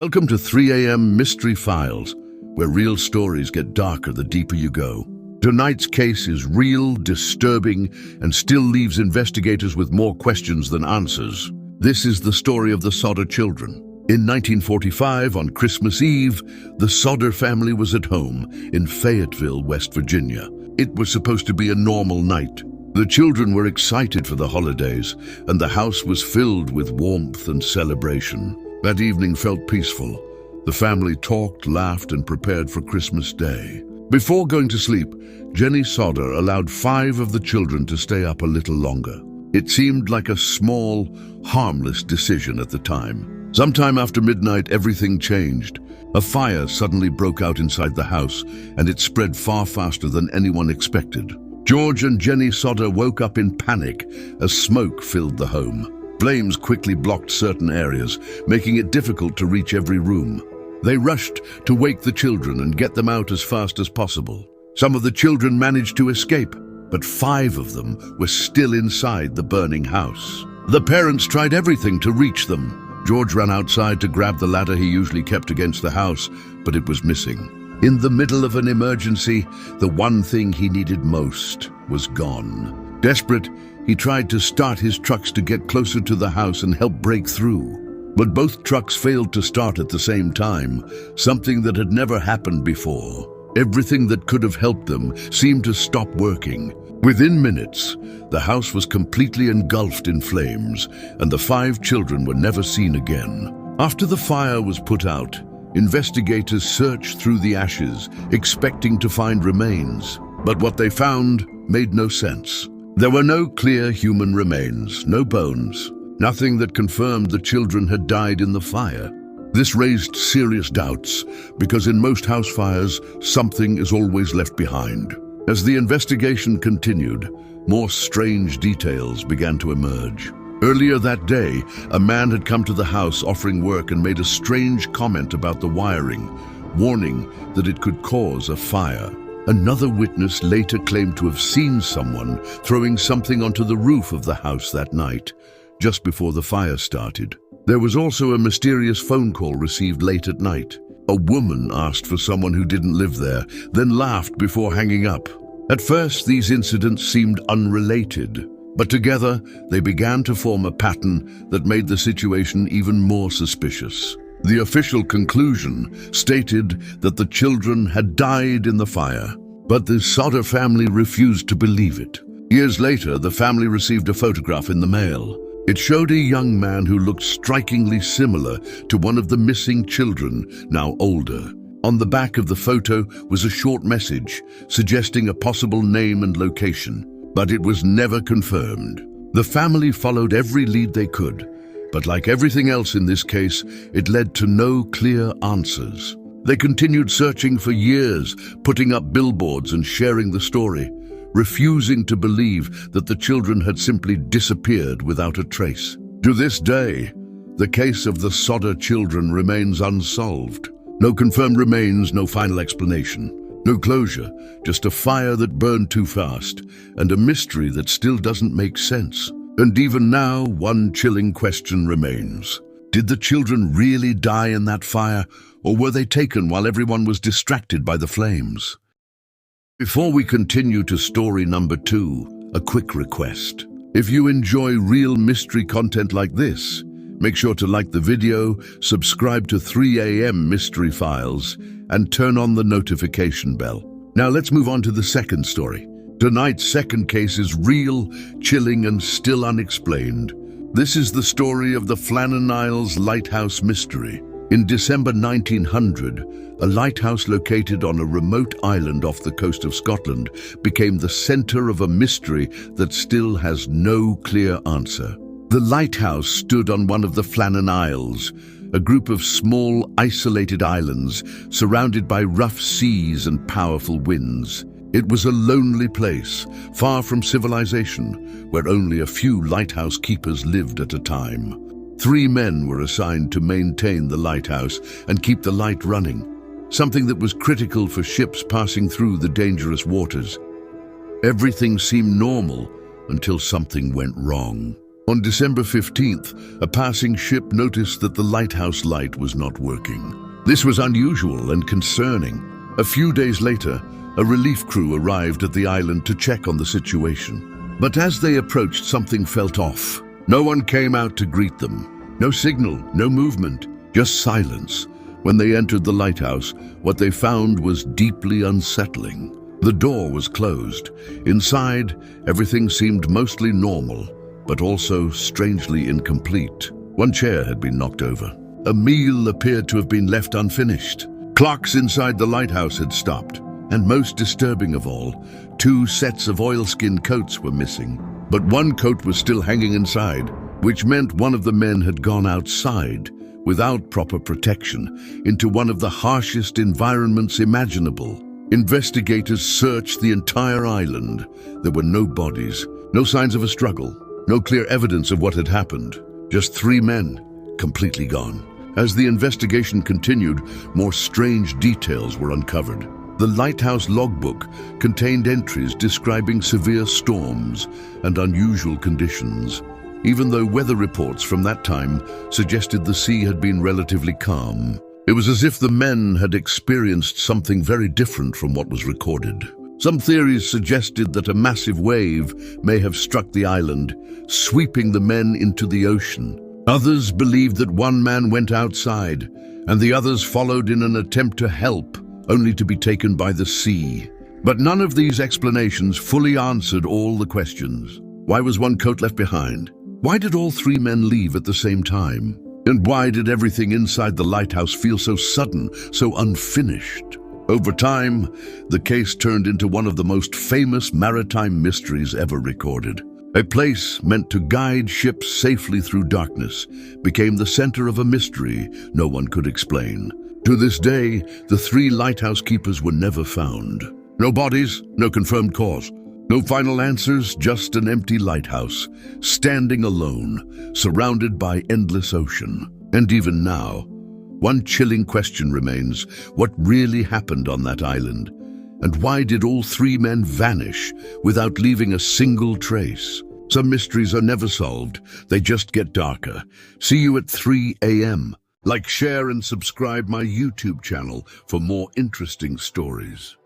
Welcome to 3 a.m. Mystery Files, where real stories get darker the deeper you go. Tonight's case is real, disturbing, and still leaves investigators with more questions than answers. This is the story of the Sodder Children. In 1945, on Christmas Eve, the Sodder family was at home in Fayetteville, West Virginia. It was supposed to be a normal night. The children were excited for the holidays, and the house was filled with warmth and celebration. That evening felt peaceful. The family talked, laughed, and prepared for Christmas Day. Before going to sleep, Jenny Sodder allowed 5 of the children to stay up a little longer. It seemed like a small, harmless decision at the time. Sometime after midnight, everything changed. A fire suddenly broke out inside the house, and it spread far faster than anyone expected. George and Jenny Sodder woke up in panic as smoke filled the home. Flames quickly blocked certain areas, making it difficult to reach every room. They rushed to wake the children and get them out as fast as possible. Some of the children managed to escape, but 5 of them were still inside the burning house. The parents tried everything to reach them. George ran outside to grab the ladder he usually kept against the house, but it was missing. In the middle of an emergency, the one thing he needed most was gone. Desperate, he tried to start his trucks to get closer to the house and help break through. But both trucks failed to start at the same time, something that had never happened before. Everything that could have helped them seemed to stop working. Within minutes, the house was completely engulfed in flames, and the 5 children were never seen again. After the fire was put out, investigators searched through the ashes, expecting to find remains. But what they found made no sense. There were no clear human remains, no bones, nothing that confirmed the children had died in the fire. This raised serious doubts, because in most house fires, something is always left behind. As the investigation continued, more strange details began to emerge. Earlier that day, a man had come to the house offering work and made a strange comment about the wiring, warning that it could cause a fire. Another witness later claimed to have seen someone throwing something onto the roof of the house that night, just before the fire started. There was also a mysterious phone call received late at night. A woman asked for someone who didn't live there, then laughed before hanging up. At first, these incidents seemed unrelated, but together they began to form a pattern that made the situation even more suspicious. The official conclusion stated that the children had died in the fire, but the Sodder family refused to believe it. Years later, the family received a photograph in the mail. It showed a young man who looked strikingly similar to one of the missing children, now older. On the back of the photo was a short message suggesting a possible name and location, but it was never confirmed. The family followed every lead they could, but like everything else in this case, it led to no clear answers. They continued searching for years, putting up billboards and sharing the story, refusing to believe that the children had simply disappeared without a trace. To this day, the case of the Sodder children remains unsolved. No confirmed remains, no final explanation. No closure, just a fire that burned too fast, and a mystery that still doesn't make sense. And even now, one chilling question remains. Did the children really die in that fire, or were they taken while everyone was distracted by the flames? Before we continue to story number 2, a quick request. If you enjoy real mystery content like this, make sure to like the video, subscribe to 3 a.m. Mystery Files, and turn on the notification bell. Now let's move on to the second story. Tonight's second case is real, chilling, and still unexplained. This is the story of the Flannan Isles Lighthouse mystery. In December 1900, a lighthouse located on a remote island off the coast of Scotland became the center of a mystery that still has no clear answer. The lighthouse stood on one of the Flannan Isles, a group of small, isolated islands surrounded by rough seas and powerful winds. It was a lonely place, far from civilization, where only a few lighthouse keepers lived at a time. 3 men were assigned to maintain the lighthouse and keep the light running, something that was critical for ships passing through the dangerous waters. Everything seemed normal until something went wrong. On December 15th, a passing ship noticed that the lighthouse light was not working. This was unusual and concerning. A few days later, a relief crew arrived at the island to check on the situation. But as they approached, something felt off. No one came out to greet them. No signal, no movement, just silence. When they entered the lighthouse, what they found was deeply unsettling. The door was closed. Inside, everything seemed mostly normal, but also strangely incomplete. One chair had been knocked over. A meal appeared to have been left unfinished. Clocks inside the lighthouse had stopped. And most disturbing of all, 2 sets of oilskin coats were missing. But one coat was still hanging inside, which meant one of the men had gone outside, without proper protection, into one of the harshest environments imaginable. Investigators searched the entire island. There were no bodies, no signs of a struggle, no clear evidence of what had happened. Just 3 men, completely gone. As the investigation continued, more strange details were uncovered. The lighthouse logbook contained entries describing severe storms and unusual conditions, even though weather reports from that time suggested the sea had been relatively calm. It was as if the men had experienced something very different from what was recorded. Some theories suggested that a massive wave may have struck the island, sweeping the men into the ocean. Others believed that one man went outside, and the others followed in an attempt to help, only to be taken by the sea. But none of these explanations fully answered all the questions. Why was one coat left behind? Why did all 3 men leave at the same time? And why did everything inside the lighthouse feel so sudden, so unfinished? Over time, the case turned into one of the most famous maritime mysteries ever recorded. A place meant to guide ships safely through darkness became the center of a mystery no one could explain. To this day, the 3 lighthouse keepers were never found. No bodies, no confirmed cause. No final answers, just an empty lighthouse, standing alone, surrounded by endless ocean. And even now, one chilling question remains: what really happened on that island? And why did all 3 men vanish without leaving a single trace? Some mysteries are never solved, they just get darker. See you at 3 a.m. Like, share, and subscribe my YouTube channel for more interesting stories.